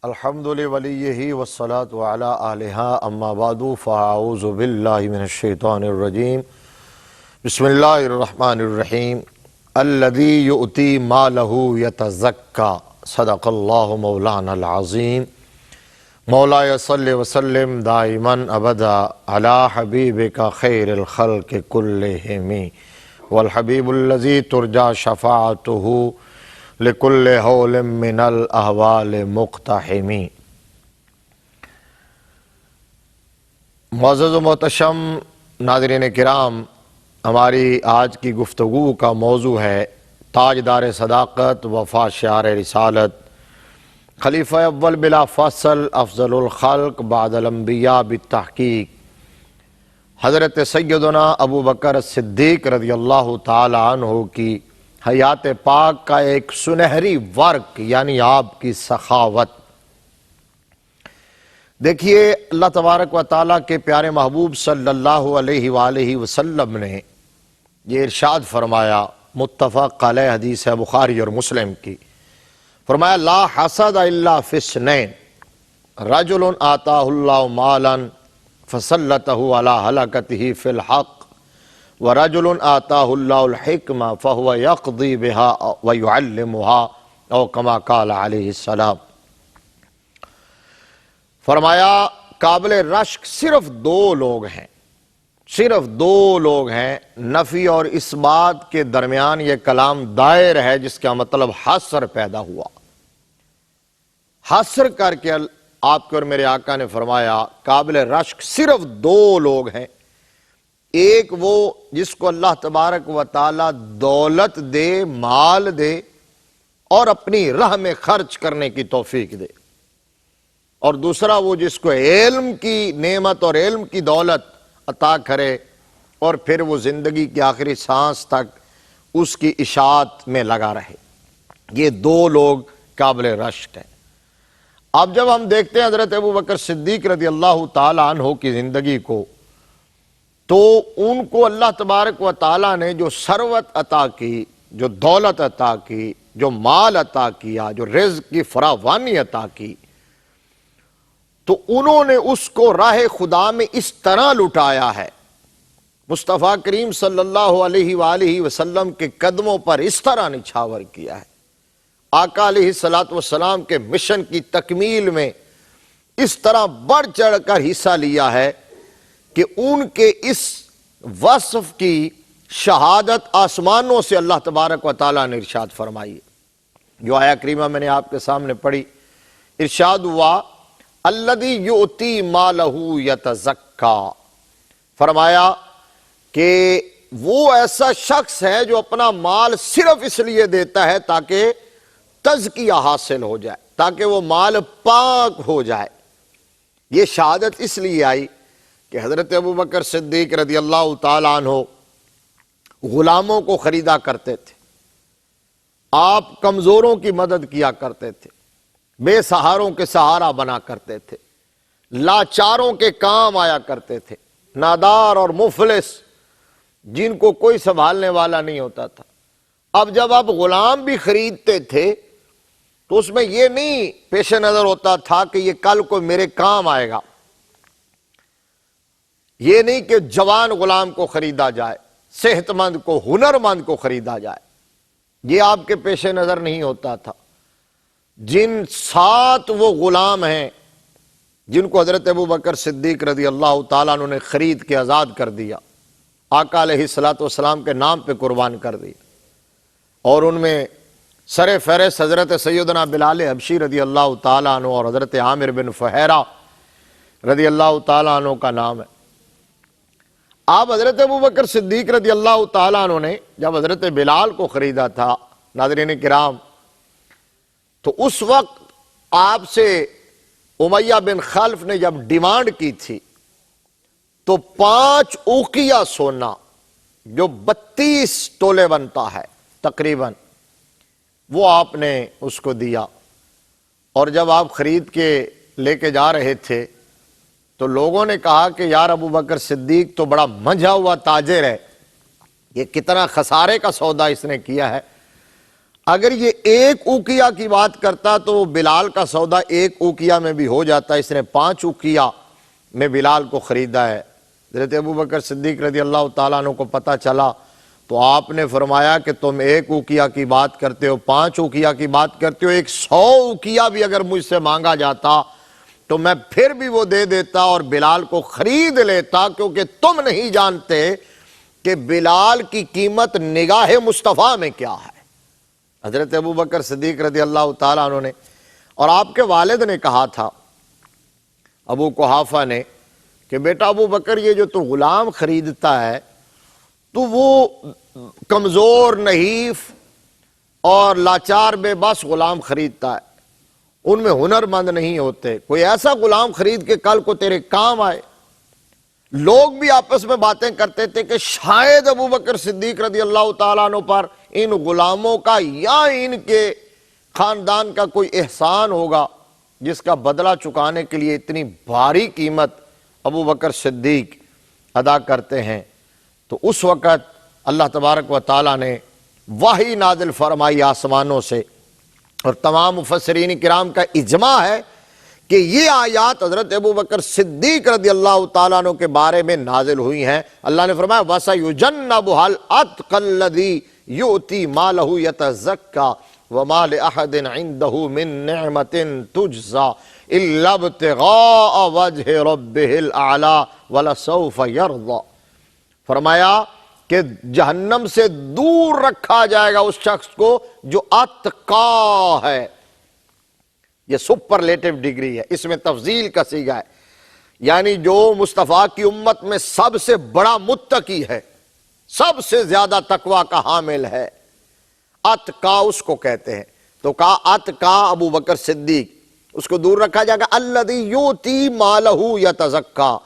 الحمد لولیہ والصلاة علی آلہا اما بعد فاعوذ باللہ من الشیطان الرجیم بسم اللہ الرحمن الرحیم الذی یؤتی مالہ یتزکی صدق اللہ مولانا العظیم مولاي صل وسلم دائما ابدا علی حبیبک خیر الخلق کلہم والحبیب الذی ترجى شفاعته لکل حول من الاحوال مقتحمی۔ معزز و محتشم ناظرین کرام، ہماری آج کی گفتگو کا موضوع ہے تاجدار صداقت وفا شعار رسالت خلیفہ اول بلا فصل افضل الخلق بعد الانبیاء بالتحقیق حضرت سیدنا ابو بکر صدیق رضی اللہ تعالی عنہ کی حیات پاک کا ایک سنہری ورق، یعنی آپ کی سخاوت۔ دیکھیے، اللہ تبارک و تعالیٰ کے پیارے محبوب صلی اللہ علیہ وآلہ وسلم نے یہ ارشاد فرمایا، متفق علیہ حدیث ہے بخاری اور مسلم کی، فرمایا لا حسد الا فی اثنین رجل آتاہ اللہ مالا فسلطہ علی ہلاکتہ فی الحق ورجل آتاہ اللہ الحکمہ فہو یقضی بہا ویعلمہا او کما قال علیہ السلام۔ فرمایا قابل رشک صرف دو لوگ ہیں، نفی اور اس بات کے درمیان یہ کلام دائر ہے جس کا مطلب حصر پیدا ہوا، حصر کر کے آپ کے اور میرے آقا نے فرمایا قابل رشک صرف دو لوگ ہیں۔ ایک وہ جس کو اللہ تبارک و تعالی دولت دے، مال دے اور اپنی راہ میں خرچ کرنے کی توفیق دے، اور دوسرا وہ جس کو علم کی نعمت اور علم کی دولت عطا کرے اور پھر وہ زندگی کی آخری سانس تک اس کی اشاعت میں لگا رہے۔ یہ دو لوگ قابل رشک ہیں۔ اب جب ہم دیکھتے ہیں حضرت ابو بکر صدیق رضی اللہ تعالی عنہ کی زندگی کو، تو ان کو اللہ تبارک و تعالیٰ نے جو ثروت عطا کی، جو دولت عطا کی، جو مال عطا کیا، جو رزق کی فراوانی عطا کی، تو انہوں نے اس کو راہ خدا میں اس طرح لٹایا ہے، مصطفیٰ کریم صلی اللہ علیہ وآلہ وسلم کے قدموں پر اس طرح نچھاور کیا ہے، آقا علیہ السلام کے مشن کی تکمیل میں اس طرح بڑھ چڑھ کر حصہ لیا ہے کہ ان کے اس وصف کی شہادت آسمانوں سے اللہ تبارک و تعالیٰ نے ارشاد فرمائی۔ جو آیہ کریمہ میں نے آپ کے سامنے پڑھی، ارشاد ہوا الذی یؤتی مالہ یتزکی، فرمایا کہ وہ ایسا شخص ہے جو اپنا مال صرف اس لیے دیتا ہے تاکہ تزکیہ حاصل ہو جائے، تاکہ وہ مال پاک ہو جائے۔ یہ شہادت اس لیے آئی کہ حضرت ابو بکر صدیق رضی اللہ تعالیٰ عنہ غلاموں کو خریدا کرتے تھے، آپ کمزوروں کی مدد کیا کرتے تھے، بے سہاروں کے سہارا بنا کرتے تھے، لاچاروں کے کام آیا کرتے تھے، نادار اور مفلس جن کو کوئی سنبھالنے والا نہیں ہوتا تھا۔ اب جب آپ غلام بھی خریدتے تھے تو اس میں یہ نہیں پیش نظر ہوتا تھا کہ یہ کل کو میرے کام آئے گا، یہ نہیں کہ جوان غلام کو خریدا جائے، صحت مند کو، ہنر مند کو خریدا جائے، یہ آپ کے پیش نظر نہیں ہوتا تھا۔ جن 7 وہ غلام ہیں جن کو حضرت ابو بکر صدیق رضی اللہ تعالیٰ عنہ نے خرید کے آزاد کر دیا، آقا علیہ السلام کے نام پہ قربان کر دیا، اور ان میں سر فہرست حضرت سیدنا بلال حبشی رضی اللہ تعالیٰ عنہ اور حضرت عامر بن فہیرہ رضی اللہ تعالیٰ عنہ کا نام ہے۔ آپ حضرت ابو بکر صدیق رضی اللہ تعالیٰ عنہ نے جب حضرت بلال کو خریدا تھا، ناظرین کرام، تو اس وقت آپ سے امیہ بن خلف نے جب ڈیمانڈ کی تھی تو 5 اوقیہ سونا، جو 32 تولے بنتا ہے تقریباً، وہ آپ نے اس کو دیا۔ اور جب آپ خرید کے لے کے جا رہے تھے تو لوگوں نے کہا کہ یار ابو بکر صدیق تو بڑا منجھا ہوا تاجر ہے، یہ کتنا خسارے کا سودا اس نے کیا ہے۔ اگر یہ ایک اوقیہ کی بات کرتا تو بلال کا سودا ایک اوقیہ میں بھی ہو جاتا، اس نے 5 اوقیہ میں بلال کو خریدا ہے۔ حضرت ابوبکر صدیق رضی اللہ تعالیٰ عنہ کو پتہ چلا تو آپ نے فرمایا کہ تم ایک اوقیہ کی بات کرتے ہو، 5 اوقیہ کی بات کرتے ہو، 100 اوقیہ بھی اگر مجھ سے مانگا جاتا تو میں پھر بھی وہ دے دیتا اور بلال کو خرید لیتا، کیونکہ تم نہیں جانتے کہ بلال کی قیمت نگاہ مصطفیٰ میں کیا ہے۔ حضرت ابوبکر صدیق رضی اللہ تعالیٰ عنہ نے اور آپ کے والد نے کہا تھا ابو قحافہ نے کہ بیٹا ابوبکر، یہ جو تو غلام خریدتا ہے تو وہ کمزور نحیف اور لاچار بے بس غلام خریدتا ہے، ان میں ہنر مند نہیں ہوتے، کوئی ایسا غلام خرید کے کل کو تیرے کام آئے۔ لوگ بھی آپس میں باتیں کرتے تھے کہ شاید ابوبکر صدیق رضی اللہ تعالیٰ عنہ پر ان غلاموں کا یا ان کے خاندان کا کوئی احسان ہوگا جس کا بدلہ چکانے کے لیے اتنی بھاری قیمت ابوبکر صدیق ادا کرتے ہیں۔ تو اس وقت اللہ تبارک و تعالیٰ نے وحی نازل فرمائی آسمانوں سے، اور تمام مفسرین کرام کا اجماع ہے کہ یہ آیات حضرت ابوبکر صدیق رضی اللہ تعالیٰ عنہ کے بارے میں نازل ہوئی ہیں۔ اللہ نے فرمایا وَسَيُجَنَّبُهَا الْأَتْقَى الَّذِي يُؤْتِي مَالَهُ يَتَزَكَّى وَمَا لِأَحَدٍ عِندَهُ مِن نِعْمَةٍ تُجْزَى إِلَّا ابْتِغَاءَ وَجْهِ رَبِّهِ الْأَعْلَى وَلَسَوْفَ يَرْضَى۔ فرمایا کہ جہنم سے دور رکھا جائے گا اس شخص کو جو اتقا ہے۔ یہ سپرلیٹو ڈگری ہے، اس میں تفضیل کا صیغہ ہے، یعنی جو مصطفیٰ کی امت میں سب سے بڑا متقی ہے، سب سے زیادہ تقوی کا حامل ہے، اتقا اس کو کہتے ہیں۔ تو کہا اتقا ابوبکر صدیق، اس کو دور رکھا جائے گا۔ الذی یؤتی مالہ یتزکا،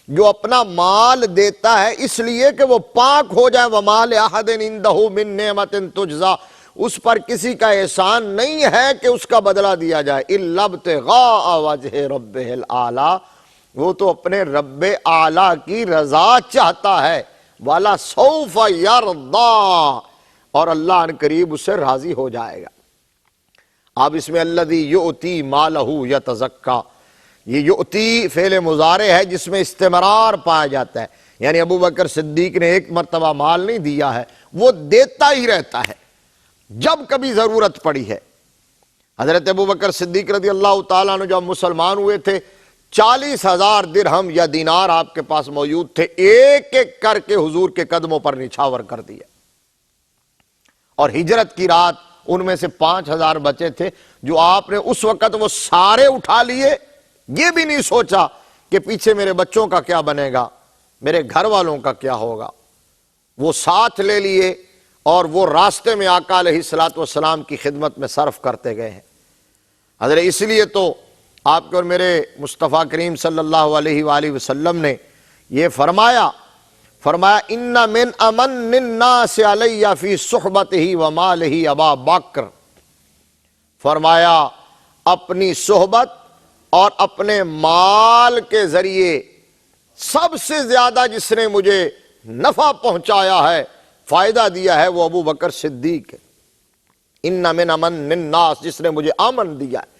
جو اپنا مال دیتا ہے اس لیے کہ وہ پاک ہو جائے۔ وما لأحد عنده من نعمت تجزا، اس پر کسی کا احسان نہیں ہے کہ اس کا بدلہ دیا جائے۔ الا ابتغاء وجہ ربہ الاعلی، وہ تو اپنے رب اعلیٰ کی رضا چاہتا ہے۔ والا سوف یرضا، اور اللہ ان قریب اس سے راضی ہو جائے گا۔ اب اس میں الذی یؤتی مالہ یتزکا، یہ یؤتی فعل مضارع ہے جس میں استمرار پایا جاتا ہے، یعنی ابوبکر صدیق نے ایک مرتبہ مال نہیں دیا ہے، وہ دیتا ہی رہتا ہے جب کبھی ضرورت پڑی ہے۔ حضرت ابوبکر صدیق رضی اللہ تعالیٰ عنہ جب مسلمان ہوئے تھے 40,000 درہم یا دینار آپ کے پاس موجود تھے، ایک ایک کر کے حضور کے قدموں پر نچھاور کر دیا، اور ہجرت کی رات ان میں سے 5,000 بچے تھے جو آپ نے اس وقت وہ سارے اٹھا لیے، یہ بھی نہیں سوچا کہ پیچھے میرے بچوں کا کیا بنے گا، میرے گھر والوں کا کیا ہوگا، وہ ساتھ لے لیے اور وہ راستے میں آقا علیہ السلام کی خدمت میں صرف کرتے گئے ہیں۔ حضرت اس لیے تو آپ کے اور میرے مصطفیٰ کریم صلی اللہ علیہ وآلہ وسلم نے یہ فرمایا ان من امن الناس علی فی صحبتہ ومالہ ابا بکر، فرمایا اپنی صحبت اور اپنے مال کے ذریعے سب سے زیادہ جس نے مجھے نفع پہنچایا ہے، فائدہ دیا ہے، وہ ابوبکر صدیق ہے۔ ان من امن الناس، جس نے مجھے امن دیا ہے۔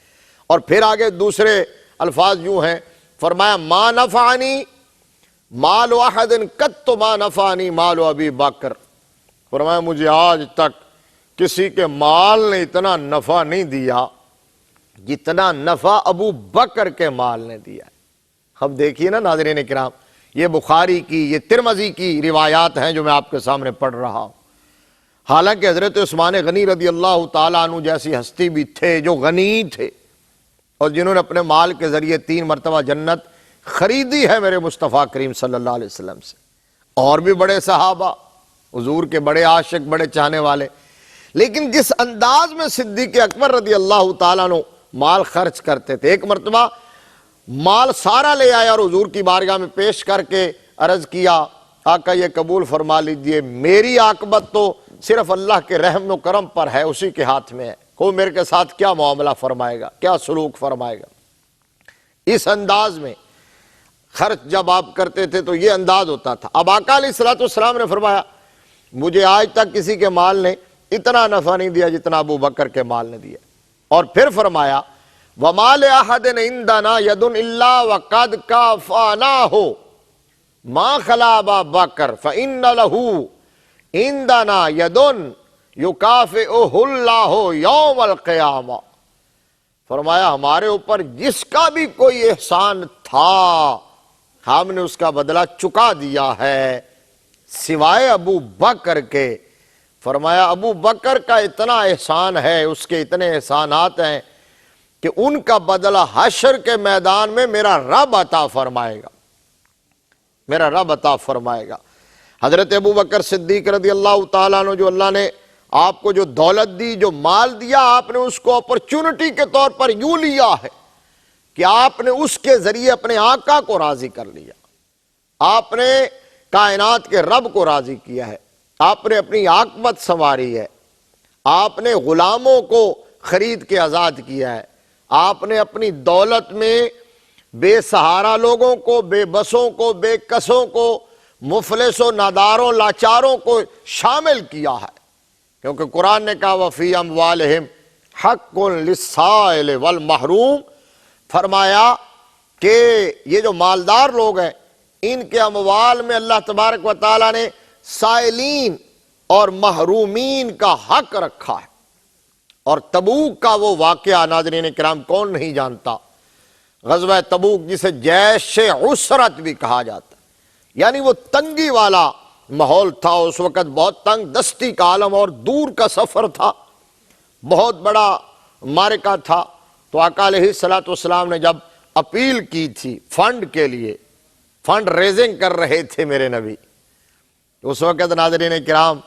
اور پھر آگے دوسرے الفاظ یوں ہیں، فرمایا ما نفعنی مال احد قط ما نفعنی مال ابی بکر، فرمایا مجھے آج تک کسی کے مال نے اتنا نفع نہیں دیا جتنا نفع ابو بکر کے مال نے دیا ہے۔ اب دیکھیے نا ناظرین کرام، یہ بخاری کی، یہ ترمذی کی روایات ہیں جو میں آپ کے سامنے پڑھ رہا ہوں۔ حالانکہ حضرت عثمان غنی رضی اللہ تعالیٰ عنہ جیسی ہستی بھی تھے جو غنی تھے اور جنہوں نے اپنے مال کے ذریعے 3 مرتبہ جنت خریدی ہے میرے مصطفیٰ کریم صلی اللہ علیہ وسلم سے، اور بھی بڑے صحابہ حضور کے بڑے عاشق، بڑے چاہنے والے، لیکن جس انداز میں صدیق اکبر رضی اللہ تعالیٰ عنہ مال خرچ کرتے تھے، ایک مرتبہ مال سارا لے آیا اور حضور کی بارگاہ میں پیش کر کے عرض کیا آقا یہ قبول فرما لیجئے، میری عاقبت تو صرف اللہ کے رحم و کرم پر ہے، اسی کے ہاتھ میں ہے، وہ میرے کے ساتھ کیا معاملہ فرمائے گا، کیا سلوک فرمائے گا۔ اس انداز میں خرچ جب آپ کرتے تھے تو یہ انداز ہوتا تھا۔ اب آقا علیہ السلام نے فرمایا مجھے آج تک کسی کے مال نے اتنا نفع نہیں دیا جتنا ابو بکر کے مال نے دیا۔ اور پھر فرمایا وَمَا لِأَحَدٍ عِندَنَا يَدٌ إِلَّا وَقَدْ كَافَانَاهُ مَا خَلَا أَبَا بَكْرٍ فَإِنَّ لَهُ عِندَنَا يَدٌ يُكَافِئُهُ اللَّهُ يَوْمَ الْقِيَامَةِ، فرمایا ہمارے اوپر جس کا بھی کوئی احسان تھا ہم نے اس کا بدلہ چکا دیا ہے سوائے ابو بکر کے۔ فرمایا ابو بکر کا اتنا احسان ہے، اس کے اتنے احسانات ہیں کہ ان کا بدلہ حشر کے میدان میں میرا رب عطا فرمائے گا، میرا رب عطا فرمائے گا۔ حضرت ابو بکر صدیق رضی اللہ تعالیٰ عنہ، جو اللہ نے آپ کو جو دولت دی، جو مال دیا، آپ نے اس کو اپرچونٹی کے طور پر یوں لیا ہے کہ آپ نے اس کے ذریعے اپنے آقا کو راضی کر لیا، آپ نے کائنات کے رب کو راضی کیا ہے، آپ نے اپنی عاقبت سنواری ہے، آپ نے غلاموں کو خرید کے آزاد کیا ہے، آپ نے اپنی دولت میں بے سہارا لوگوں کو، بے بسوں کو، بے کسوں کو، مفلسوں، ناداروں، لاچاروں کو شامل کیا ہے، کیونکہ قرآن نے کہا وَفِي أَمْوَالِهِمْ حَقٌّ لِلسَّائِلِ وَالْمَحْرُومِ، فرمایا کہ یہ جو مالدار لوگ ہیں ان کے اموال میں اللہ تبارک و تعالیٰ نے سائلین اور محرومین کا حق رکھا ہے۔ اور تبوک کا وہ واقعہ ناظرین کرام کون نہیں جانتا، غزوہ تبوک جسے جیش عسرت بھی کہا جاتا ہے، یعنی وہ تنگی والا ماحول تھا، اس وقت بہت تنگ دستی کا عالم اور دور کا سفر تھا، بہت بڑا معرکہ تھا۔ تو آقا علیہ السلام نے جب اپیل کی تھی فنڈ کے لیے، فنڈ ریزنگ کر رہے تھے میرے نبی، اس وقت ناظرین کرام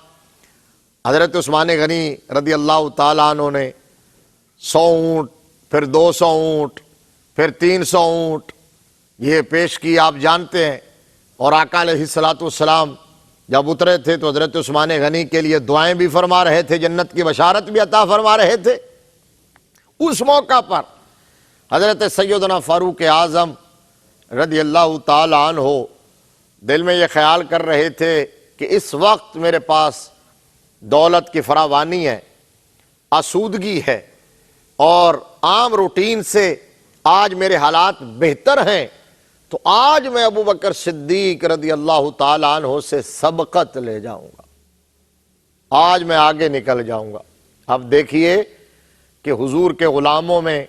حضرت عثمان غنی رضی اللہ تعالیٰ عنہ نے 100 اونٹ، پھر 200 اونٹ، پھر 300 اونٹ یہ پیش کی، آپ جانتے ہیں۔ اور آقا علیہ السلام جب اترے تھے تو حضرت عثمان غنی کے لیے دعائیں بھی فرما رہے تھے، جنت کی بشارت بھی عطا فرما رہے تھے۔ اس موقع پر حضرت سیدنا فاروق اعظم رضی اللہ تعالیٰ عنہ دل میں یہ خیال کر رہے تھے کہ اس وقت میرے پاس دولت کی فراوانی ہے، آسودگی ہے، اور عام روٹین سے آج میرے حالات بہتر ہیں، تو آج میں ابو بکر صدیق رضی اللہ تعالیٰ عنہ سے سبقت لے جاؤں گا، آج میں آگے نکل جاؤں گا۔ اب دیکھیے کہ حضور کے غلاموں میں،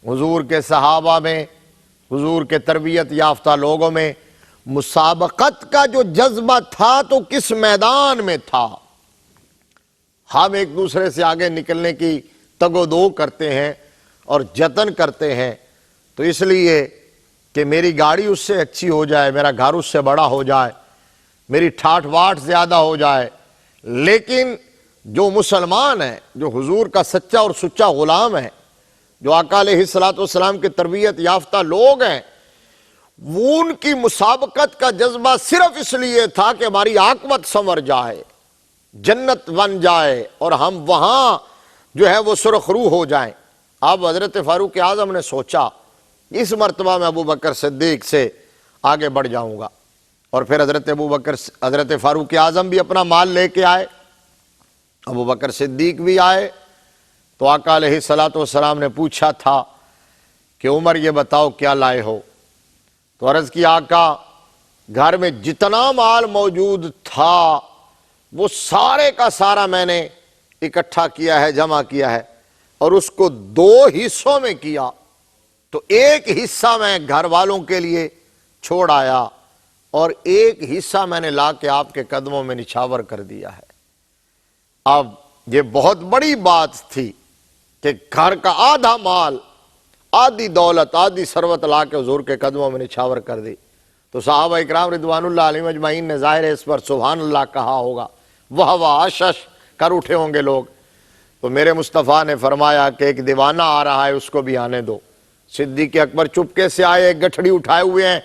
حضور کے صحابہ میں، حضور کے تربیت یافتہ لوگوں میں مسابقت کا جو جذبہ تھا تو کس میدان میں تھا۔ ہم ایک دوسرے سے آگے نکلنے کی تگ و دو کرتے ہیں اور جتن کرتے ہیں، تو اس لیے کہ میری گاڑی اس سے اچھی ہو جائے، میرا گھر اس سے بڑا ہو جائے، میری ٹھاٹ واٹ زیادہ ہو جائے۔ لیکن جو مسلمان ہیں، جو حضور کا سچا اور سچا غلام ہے، جو آقا علیہ السلام کے تربیت یافتہ لوگ ہیں، وہ ان کی مسابقت کا جذبہ صرف اس لیے تھا کہ ہماری عاقبت سنور جائے، جنت بن جائے، اور ہم وہاں جو ہے وہ سرخرو ہو جائیں۔ اب حضرت فاروق اعظم نے سوچا اس مرتبہ میں ابو بکر صدیق سے آگے بڑھ جاؤں گا، اور پھر حضرت فاروق اعظم بھی اپنا مال لے کے آئے، ابو بکر صدیق بھی آئے۔ تو آقا علیہ السلام نے پوچھا تھا کہ عمر یہ بتاؤ کیا لائے ہو؟ تو عرض کی آقا گھر میں جتنا مال موجود تھا وہ سارے کا سارا میں نے اکٹھا کیا ہے، جمع کیا ہے، اور اس کو 2 حصوں میں کیا، تو ایک حصہ میں گھر والوں کے لیے چھوڑ آیا اور ایک حصہ میں نے لا کے آپ کے قدموں میں نچھاور کر دیا ہے۔ اب یہ بہت بڑی بات تھی کہ گھر کا آدھا مال، آدھی دولت، آدھی ثروت لا کے حضور کے قدموں میں نچھاور کر دی۔ تو صحابہ اکرام رضوان اللہ علیہم اجمعین نے ظاہر ہے اس پر سبحان اللہ کہا ہوگا، واہ آشش کر اٹھے ہوں گے لوگ۔ تو میرے مصطفیٰ نے فرمایا کہ ایک دیوانہ آ رہا ہے، اس کو بھی آنے دو۔ صدیق اکبر چپکے سے آئے، ایک گٹھڑی اٹھائے ہوئے ہیں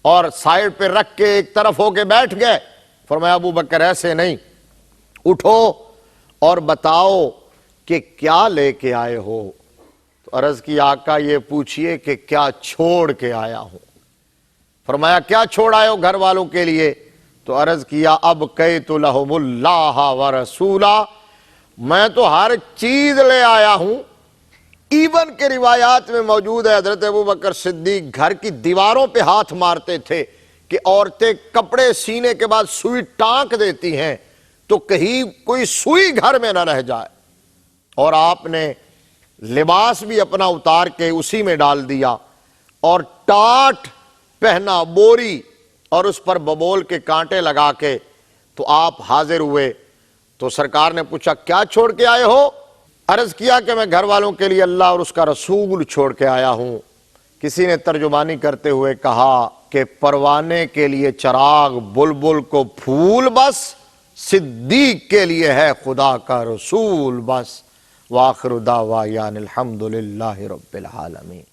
اور سائیڈ پہ رکھ کے ایک طرف ہو کے بیٹھ گئے۔ فرمایا ابو بکر ایسے نہیں، اٹھو اور بتاؤ کہ کیا لے کے آئے ہو؟ تو عرض کی آقا یہ پوچھئے کہ کیا چھوڑ کے آیا ہوں؟ فرمایا کیا چھوڑ آئے ہو گھر والوں کے لیے؟ تو عرض کیا اب قیت لہم اللہ ورسولہ، میں تو ہر چیز لے آیا ہوں. ایون کے روایات میں موجود ہے حضرت ابوبکر صدیق گھر کی دیواروں پہ ہاتھ مارتے تھے کہ عورتیں کپڑے سینے کے بعد سوئی ٹانک دیتی ہیں تو کہیں کوئی سوئی گھر میں نہ رہ جائے. اور آپ نے لباس بھی اپنا اتار کے اسی میں ڈال دیا اور ٹاٹ پہنا بوری اور اس پر ببول کے کانٹے لگا کے تو آپ حاضر ہوئے. تو سرکار نے پوچھا کیا چھوڑ کے آئے ہو؟ عرض کیا کہ میں گھر والوں کے لیے اللہ اور اس کا رسول چھوڑ کے آیا ہوں. کسی نے ترجمانی کرتے ہوئے کہا کہ پروانے کے لیے چراغ، بلبل کو پھول بس، صدیق کے لیے ہے خدا کا رسول بس. وآخر دعوانا الحمدللہ رب العالمین.